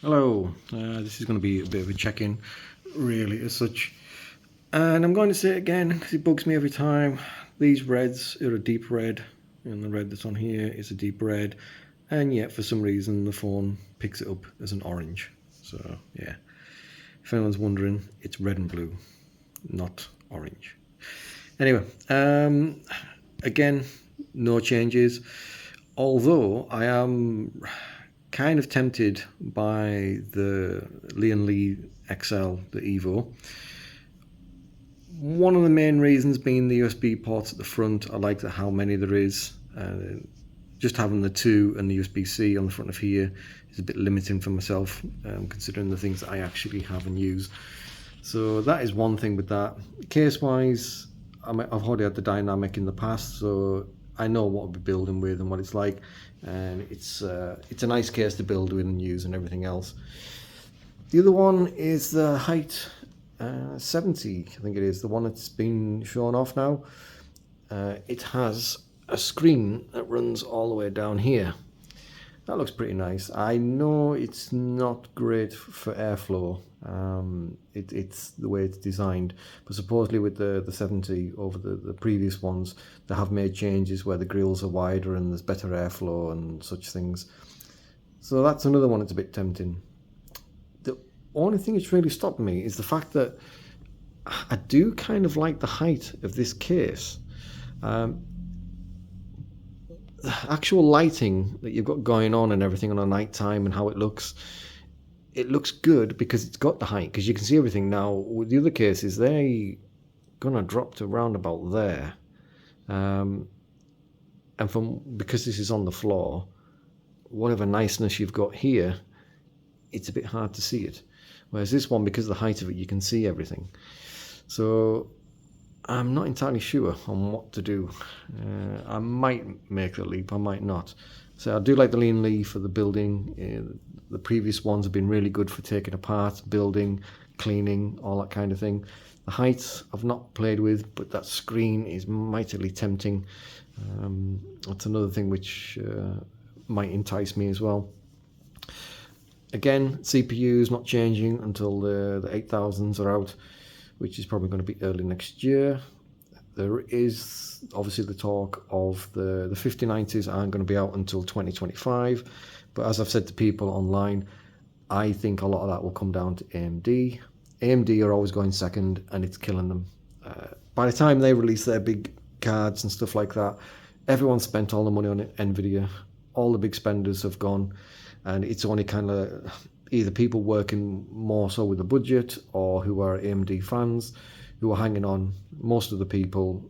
Hello, this is going to be a bit of a check-in, really, as such. And I'm going to say it again because it bugs me every time. These reds are a deep red, and the red that's on here is a deep red, and yet for some reason the phone picks it up as an orange. So, yeah, if anyone's wondering, it's red and blue, not orange. Anyway, again, no changes, although I am kind of tempted by the Lian Li XL, the Evo. One of the main reasons being the USB ports at the front. I like how many there is. Just having the 2 and the USB-C on the front of here is a bit limiting for myself, considering the things that I actually have and use. So that is one thing with that. Case-wise, I've already had the Dynamic in the past, so I know what I'll be building with and what it's like, and it's a nice case to build with and use and everything else. The other one is the Height 70, I think it is, the one that's been shown off now. It has a screen that runs all the way down here. That looks pretty nice. I know it's not great for airflow. It's the way it's designed, but supposedly with the 70 over the previous ones, they have made changes where the grills are wider and there's better airflow and such things. So that's another one that's a bit tempting. The only thing that's really stopped me is the fact that I do kind of like the height of this case. The actual lighting that you've got going on and everything on a night time and how it looks good because it's got the height, because you can see everything. Now with the other cases, they're gonna drop to around about there, and because this is on the floor, whatever niceness you've got here, it's a bit hard to see it, whereas this one, because of the height of it, you can see everything. So I'm not entirely sure on what to do. I might make the leap, I might not. So I do like the Lian Li for the building. The previous ones have been really good for taking apart, building, cleaning, all that kind of thing. The height I've not played with, but that screen is mightily tempting. That's another thing which might entice me as well. Again, CPU is not changing until the 8000s are out, which is probably going to be early next year. There is obviously the talk of the 5090s aren't going to be out until 2025, but as I've said to people online, I think a lot of that will come down to AMD. AMD are always going second, and it's killing them. By the time they release their big cards and stuff like that, everyone's spent all the money on Nvidia. All the big spenders have gone, and it's only kind of either people working more so with the budget or who are AMD fans who are hanging on. Most of the people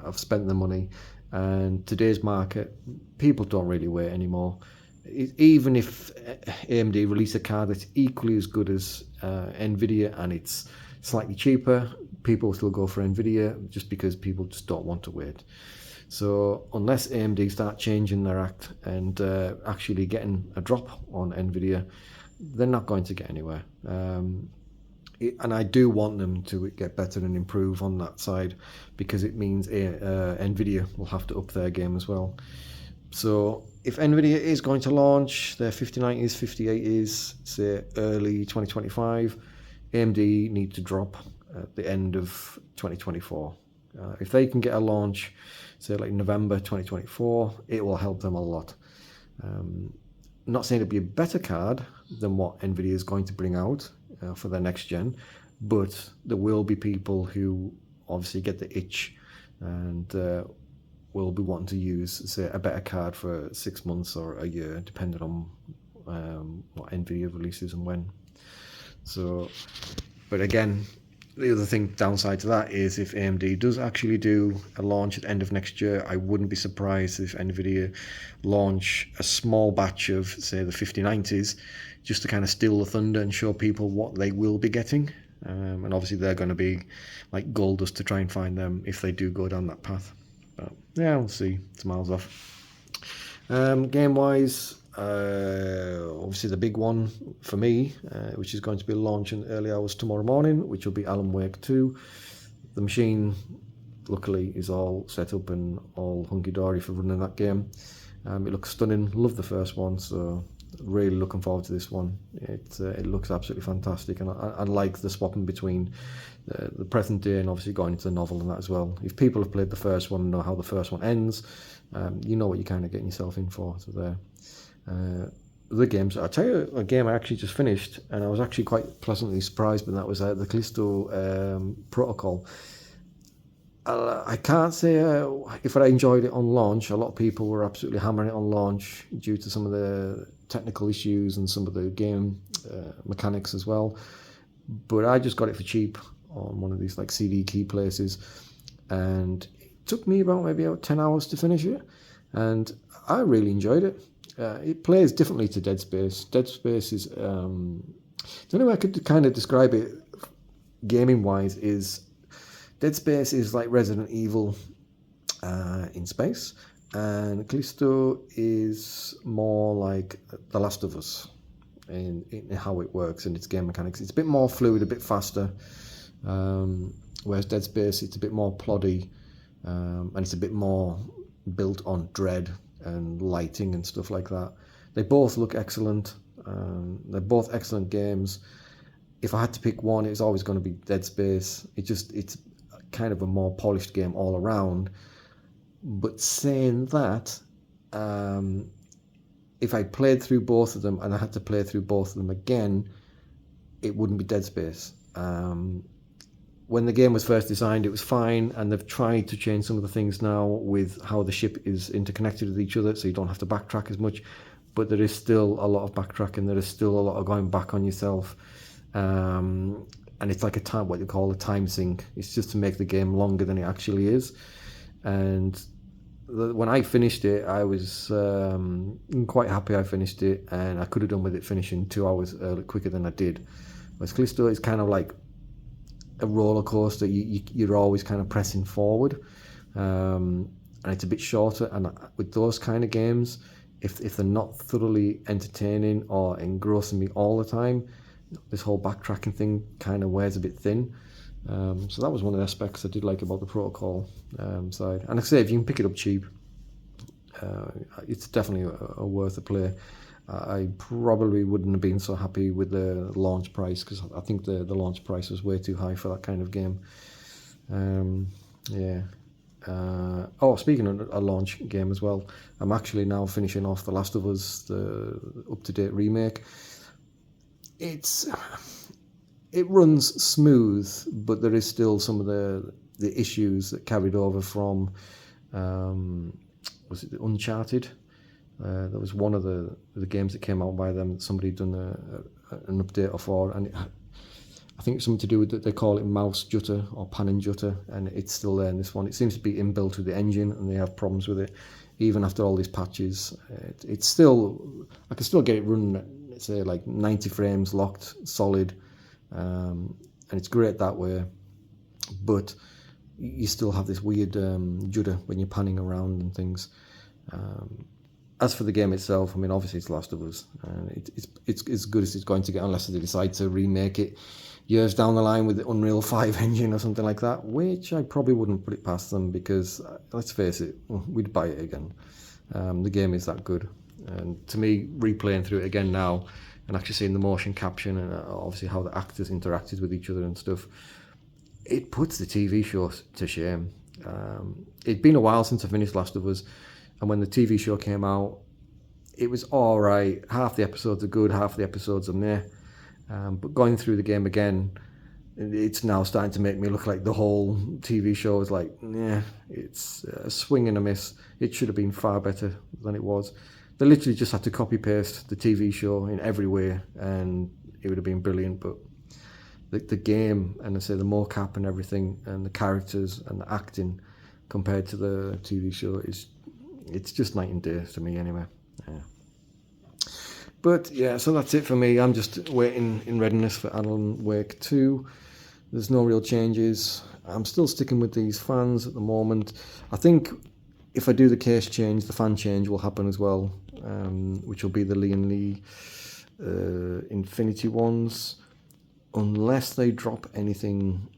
have spent their money, and today's market, people don't really wait anymore. Even if AMD release a card that's equally as good as Nvidia and it's slightly cheaper, people still go for Nvidia just because people just don't want to wait. So unless AMD start changing their act and actually getting a drop on Nvidia, they're not going to get anywhere. And I do want them to get better and improve on that side, because it means Nvidia will have to up their game as well. So if Nvidia is going to launch their 5090s, 5080s, say early 2025, AMD need to drop at the end of 2024. If they can get a launch, say like November 2024, it will help them a lot. Not saying it'll be a better card than what Nvidia is going to bring out for their next gen, but there will be people who obviously get the itch and will be wanting to use, say, a better card for 6 months or a year, depending on what Nvidia releases and when. So, but again, the other thing downside to that is if AMD does actually do a launch at the end of next year, I wouldn't be surprised if Nvidia launch a small batch of, say, the 5090s, just to kind of steal the thunder and show people what they will be getting. And obviously they're going to be like gold dust to try and find them if they do go down that path. But yeah, we'll see. It's miles off. Game-wise, obviously the big one for me, which is going to be launching early hours tomorrow morning, which will be Alan Wake 2. The machine, luckily, is all set up and all hunky-dory for running that game. It looks stunning. Love the first one, so Really looking forward to this one. It looks absolutely fantastic, and I like the swapping between the present day and obviously going into the novel and that as well. If people have played the first one and know how the first one ends, you know what you're kind of getting yourself in for. So there. The games, I'll tell you a game I actually just finished, and I was actually quite pleasantly surprised, but that was the Callisto Protocol. I can't say if I enjoyed it on launch. A lot of people were absolutely hammering it on launch due to some of the technical issues and some of the game mechanics as well. But I just got it for cheap on one of these like CD key places, and it took me about 10 hours to finish it, and I really enjoyed it. It plays differently to Dead Space. Dead Space is the only way I could kind of describe it gaming wise is Dead Space is like Resident Evil in space, and Callisto is more like The Last of Us in how it works and its game mechanics. It's a bit more fluid, a bit faster, whereas Dead Space it's a bit more ploddy, and it's a bit more built on dread and lighting and stuff like that. They both look excellent. They're both excellent games. If I had to pick one, it's always going to be Dead Space. It's kind of a more polished game all around. But saying that, if I played through both of them and I had to play through both of them again, it wouldn't be Dead Space. When the game was first designed, it was fine, and they've tried to change some of the things now with how the ship is interconnected with each other, so you don't have to backtrack as much. But there is still a lot of backtracking. There is still a lot of going back on yourself, and it's like what you call a time sink. It's just to make the game longer than it actually is. And when I finished it, I was quite happy I finished it, and I could have done with it finishing 2 hours quicker than I did. Whereas Callisto is kind of like a roller coaster. You're always kind of pressing forward, and it's a bit shorter. And with those kind of games, if they're not thoroughly entertaining or engrossing me all the time, this whole backtracking thing kind of wears a bit thin. So that was one of the aspects I did like about the Protocol side. And like I say, if you can pick it up cheap, it's definitely a worth a play. I probably wouldn't have been so happy with the launch price, because I think the launch price was way too high for that kind of game. Yeah. Speaking of a launch game as well, I'm actually now finishing off The Last of Us, the up-to-date remake. It runs smooth, but there is still some of the issues that carried over from was it Uncharted? There was one of the games that came out by them that somebody had done an update for, and I think it's something to do with they call it mouse jutter or pan and jutter, and it's still there in this one. It seems to be inbuilt with the engine, and they have problems with it even after all these patches. It's still, I can still get it running at, say, like 90 frames locked solid, and it's great that way, but you still have this weird judder when you're panning around and things. As for the game itself, I mean, obviously it's Last of Us, and it's as good as it's going to get, unless they decide to remake it years down the line with the Unreal 5 engine or something like that, which I probably wouldn't put it past them, because let's face it, we'd buy it again. The game is that good, and to me, replaying through it again now and actually seeing the motion caption and obviously how the actors interacted with each other and stuff, it puts the TV show to shame. It'd been a while since I finished Last of Us, and when the TV show came out, it was all right. Half the episodes are good, half the episodes are meh. But going through the game again, it's now starting to make me look like the whole TV show is like, yeah, it's a swing and a miss. It should have been far better than it was. They literally just had to copy paste the TV show in every way, and it would have been brilliant. But the game, and I say the mocap and everything, and the characters and the acting compared to the TV show it's just night and day to me anyway. Yeah. But yeah, so that's it for me. I'm just waiting in readiness for Alan Wake 2. There's no real changes. I'm still sticking with these fans at the moment. I think if I do the case change, the fan change will happen as well, which will be the Lian Li Infinity ones, unless they drop anything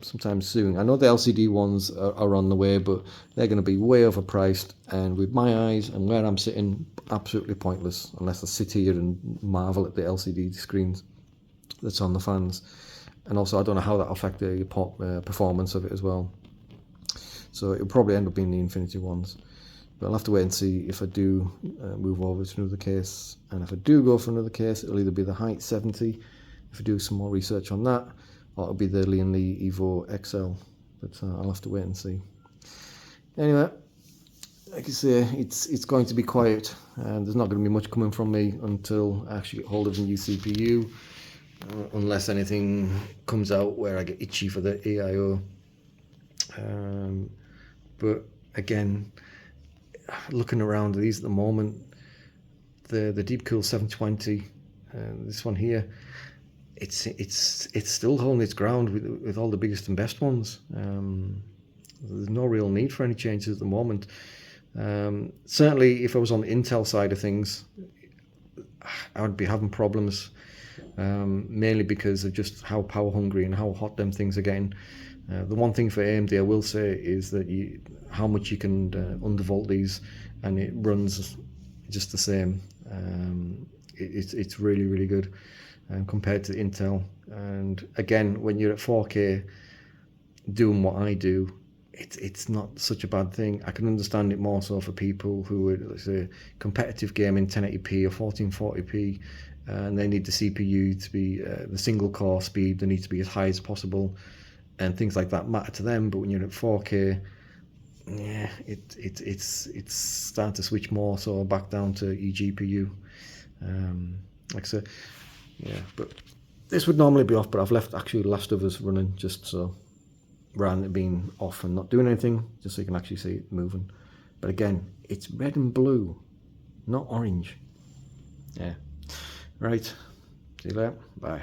sometime soon. I know the LCD ones are on the way, but they're going to be way overpriced, and with my eyes and where I'm sitting, absolutely pointless unless I sit here and marvel at the LCD screens that's on the fans. And also I don't know how that'll affect the performance of it as well. So it'll probably end up being the Infinity ones. But I'll have to wait and see if I do move over to another case. And if I do go for another case, it'll either be the Height 70, if I do some more research on that, or it'll be the Lian Li Evo XL. But I'll have to wait and see. Anyway, like I say, it's going to be quiet, and there's not going to be much coming from me until I actually get hold of the new CPU, unless anything comes out where I get itchy for the AIO. But again, looking around these at the moment, the Deepcool 720, this one here, it's still holding its ground with all the biggest and best ones. There's no real need for any changes at the moment. Certainly, if I was on the Intel side of things, I would be having problems, mainly because of just how power hungry and how hot them things are getting. The one thing for AMD I will say is that how much you can undervolt these, and it runs just the same. It's really, really good compared to Intel. And again, when you're at 4K doing what I do, it's not such a bad thing. I can understand it more so for people who are, let's say, competitive gaming 1080p or 1440p, and they need the CPU to be the single core speed, they need to be as high as possible, and things like that matter to them. But when you're at 4K, yeah, it's starting to switch more so back down to eGPU. Like I said, yeah, but this would normally be off, but I've left actually Last of Us running just so, rather than it being off and not doing anything, just so you can actually see it moving. But again, it's red and blue, not orange. Yeah. Right. See you later. Bye.